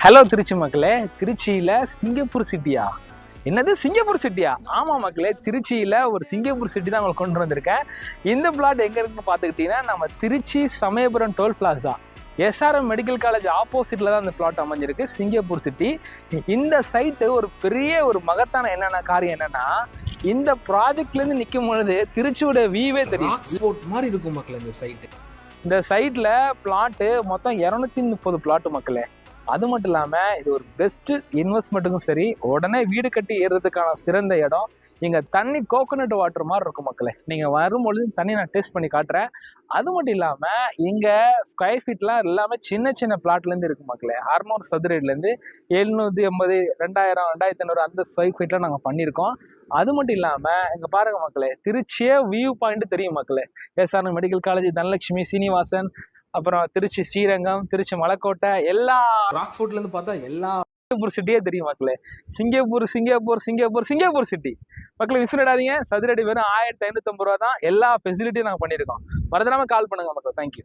Hello Trichy மக்களே, திருச்சியில Singapore சிட்டியா? என்னது சிங்கப்பூர் சிட்டியா? ஆமா மக்களே, திருச்சியில ஒரு சிங்கப்பூர் சிட்டி தான் உங்களுக்கு கொண்டு வந்திருக்கேன். இந்த பிளாட் எங்க இருக்குன்னு பாத்துக்கிட்டீங்கன்னா, நம்ம Tiruchi Samayapuram toll plaza SRM medical college ஆப்போசிட்ல தான் இந்த பிளாட் அமைஞ்சிருக்கு, சிங்கப்பூர் சிட்டி. இந்த சைட்டு ஒரு பெரிய ஒரு மகத்தான காரியம் என்னன்னா, இந்த ப்ராஜெக்ட்ல இருந்து நிக்கும் பொழுது திருச்சியோட வியூவே தெரியும். மாதிரி இருக்கும் மக்களே இந்த சைட்டு. இந்த சைட்ல பிளாட்டு மொத்தம் 230 பிளாட் மக்களே. அது மட்டும் இல்லாம இது ஒரு பெஸ்ட் இன்வெஸ்ட்மெண்ட்டுக்கும் சரி, உடனே வீடு கட்டி ஏறுறதுக்கான சிறந்த இடம். இங்க தண்ணி கோகோனட் வாட்டர் மாதிரி இருக்கும் மக்களே. நீங்க வரும்பொழுது தண்ணி நான் டேஸ்ட் பண்ணி காட்டுறேன். அது மட்டும் இல்லாம இங்க ஸ்கொயர் ஃபீட்லாம் எல்லாமே சின்ன சின்ன பிளாட்ல இருந்து இருக்கு மக்களே. 600 சதுரடில இருந்து 780, 2000, 2500 அந்த ஸ்கொயர் ஃபீட்ல நாங்க பண்ணியிருக்கோம். அது மட்டும் இல்லாம இங்க பாருங்க மக்களே, திருச்சியே வியூ பாயிண்ட் தெரியும் மக்களே. SRM medical college, Dhanalakshmi, Srinivasan, அப்புறம் திருச்சி ஸ்ரீரங்கம், திருச்சி மலைக்கோட்டை, எல்லா ராக்ஃபோர்ட்ல இருந்து பார்த்தா எல்லா சிங்கப்பூர் சிட்டியே தெரியும் மக்களே. Singapore Singapore Singapore Singapore city மக்களே, மிஸ் பண்ணிடாதீங்க. சதுரடி வெறும் 1550 ரூபா தான். எல்லா ஃபெசிலிட்டியும் நாங்கள் பண்ணியிருக்கோம். மறந்துடாம கால் பண்ணுங்க மக்கள். தேங்க்யூ.